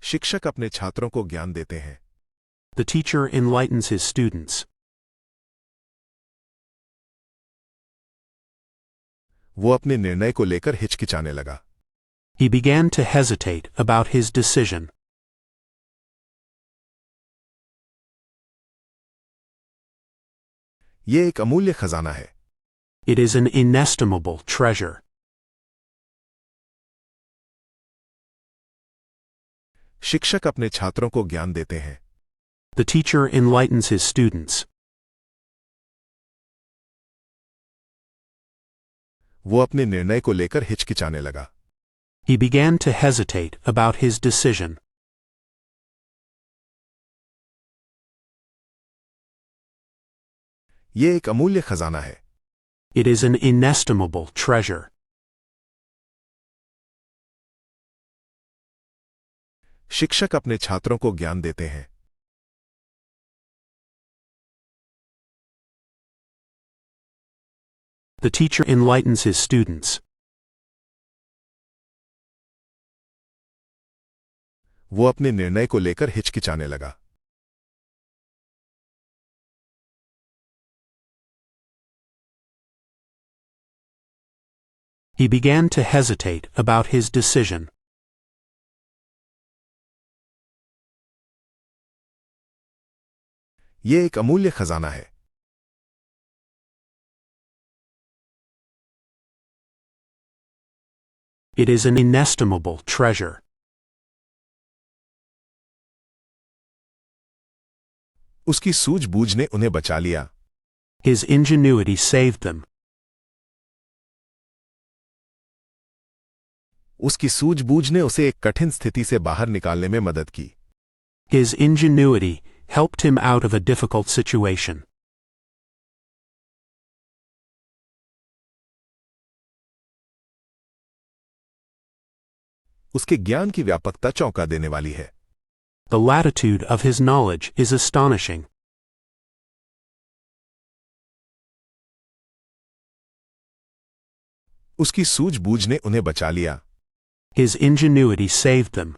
शिक्षक अपने छात्रों को ज्ञान देते हैं। The teacher enlightens his students. वो अपने निर्णय को लेकर हिचकिचाने लगा। He began to hesitate about his decision. ये एक अमूल्य खजाना है। It is an inestimable treasure. शिक्षक अपने छात्रों को ज्ञान देते हैं। The teacher enlightens his students. वो अपने निर्णय को लेकर हिचकिचाने लगा। He began to hesitate about his decision. ये एक अमूल्य खजाना है। It is an inestimable treasure. शिक्षक अपने छात्रों को ज्ञान देते हैं। The teacher enlightens his students. वो अपने निर्णय को लेकर हिचकिचाने लगा। He began to hesitate about his decision. ये एक अमूल्य खजाना है। It is an inestimable treasure. उसकी सूझबूझ ने उन्हें बचा लिया। His ingenuity saved them. उसकी सूझबूझ ने उसे एक कठिन स्थिति से बाहर निकालने में मदद की। His ingenuity helped him out of a difficult situation. उसके ज्ञान की व्यापकता चौंका देने वाली है। The latitude of his knowledge is astonishing. उसकी सूझबूझ ने उन्हें बचा लिया। His ingenuity saved them.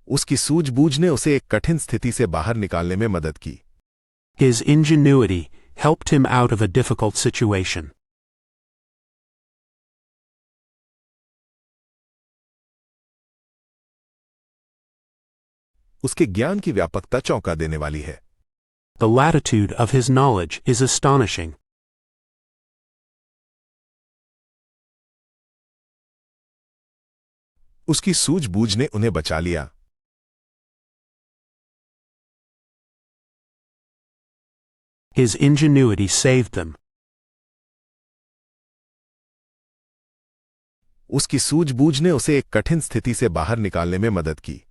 उसकी सूझबूझ ने उसे एक कठिन स्थिति से बाहर निकालने में मदद की। His ingenuity helped him out of a difficult situation. उसके ज्ञान की व्यापकता चौंका देने वाली है। The latitude of his knowledge is astonishing. उसकी सूझबूझ ने उन्हें बचा लिया। His ingenuity saved them. उसकी सूझबूझ ने उसे एक कठिन स्थिति से बाहर निकालने में मदद की।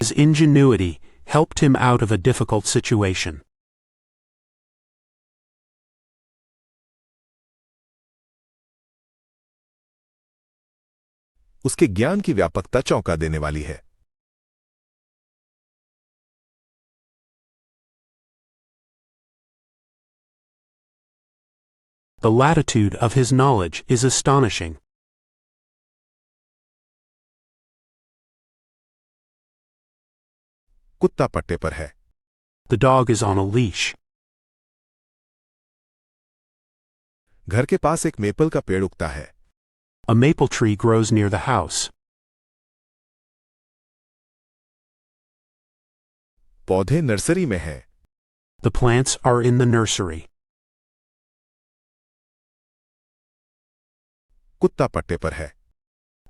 His ingenuity helped him out of a difficult situation. उसके ज्ञान की व्यापकता चौंका देने वाली है। The latitude of his knowledge is astonishing. कुत्ता पट्टे पर है। The dog is on a leash. घर के पास एक मेपल का पेड़ उगता है। A maple tree grows near the house. पौधे नर्सरी में हैं। The plants are in the nursery. कुत्ता पट्टे पर है।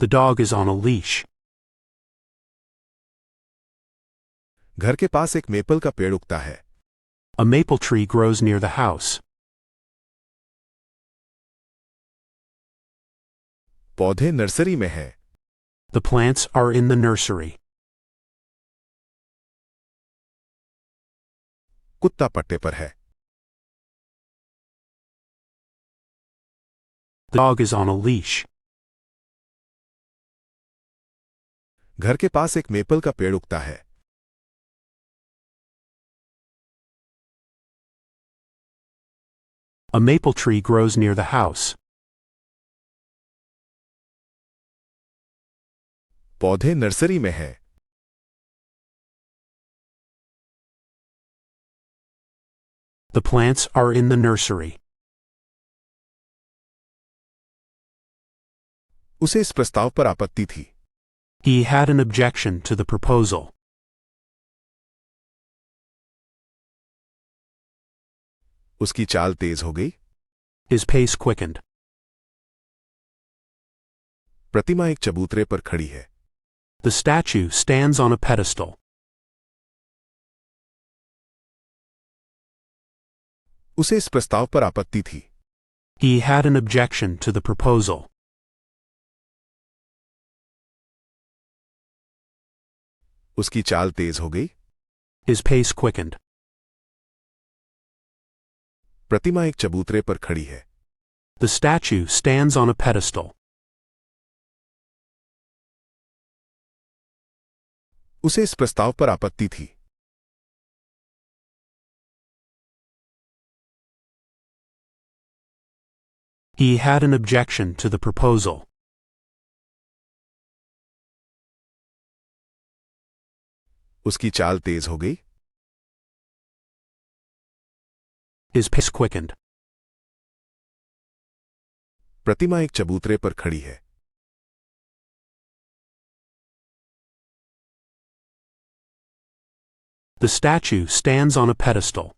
The dog is on a leash. घर के पास एक मेपल का पेड़ उगता है। A maple tree grows near the house. पौधे नर्सरी में हैं। The plants are in the nursery. कुत्ता पट्टे पर है। The dog is on a leash. घर के पास एक मेपल का पेड़ उगता है। A maple tree grows near the house. पौधे नर्सरी में हैं। The plants are in the nursery. उसे इस प्रस्ताव पर आपत्ति थी। He had an objection to the proposal. उसकी चाल तेज हो गई। His pace quickened. प्रतिमा एक चबूतरे पर खड़ी है। The statue stands on a pedestal. उसे इस प्रस्ताव पर आपत्ति थी। He had an objection to the proposal. उसकी चाल तेज हो गई। His pace quickened. प्रतिमा एक चबूतरे पर खड़ी है। The statue stands on a pedestal. उसे इस प्रस्ताव पर आपत्ति थी। He had an objection to the proposal. उसकी चाल तेज हो गई। His pace quickened. प्रतिमा एक चबूतरे पर खड़ी है। The statue stands on a pedestal.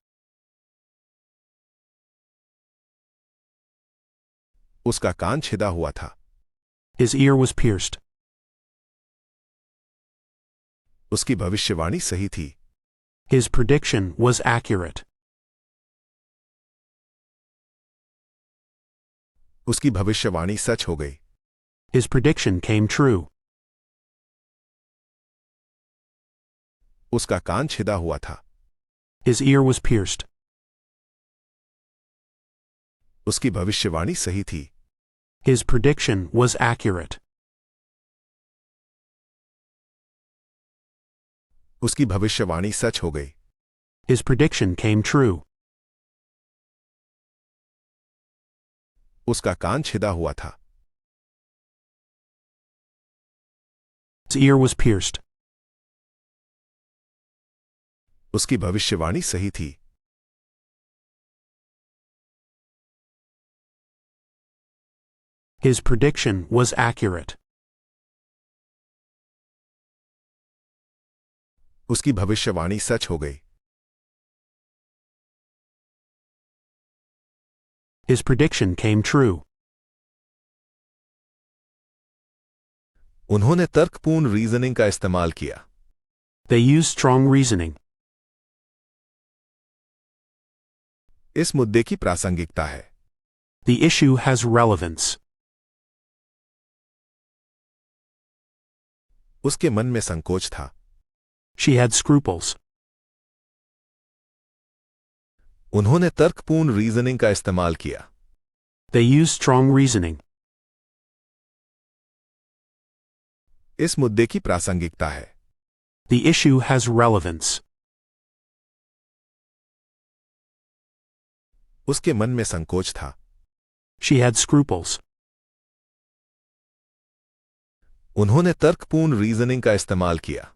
उसका कान छिदा हुआ था। His ear was pierced. उसकी भविष्यवाणी सही थी। His prediction was accurate. उसकी भविष्यवाणी सच हो गई। His prediction came true. उसका कान छिदा हुआ था। His ear was pierced. उसकी भविष्यवाणी सही थी। His prediction was accurate. उसकी भविष्यवाणी सच हो गई। His prediction came true. उसका कान छिदा हुआ था। His ear was pierced. उसकी भविष्यवाणी सही थी। His prediction was accurate. उसकी भविष्यवाणी सच हो गई। His prediction came true. उन्होंने तर्कपूर्ण रीजनिंग का इस्तेमाल किया। They used strong reasoning. इस मुद्दे की प्रासंगिकता है। The issue has relevance. उसके मन में संकोच था। She had scruples. उन्होंने तर्कपूर्ण रीजनिंग का इस्तेमाल किया। They used strong reasoning. इस मुद्दे की प्रासंगिकता है। The issue has relevance. उसके मन में संकोच था। She had scruples. उन्होंने तर्कपूर्ण रीजनिंग का इस्तेमाल किया।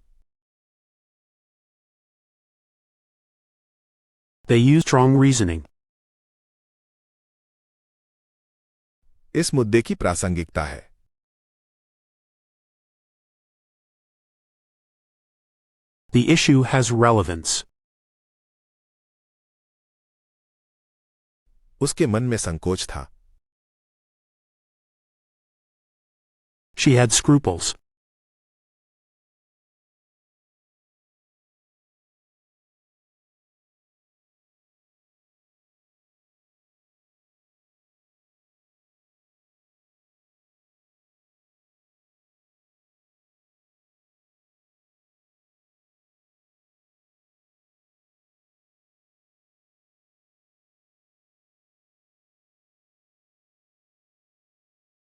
They used strong reasoning. इस मुद्दे की प्रासंगिकता है। The issue has relevance. उसके मन में संकोच था। She had scruples.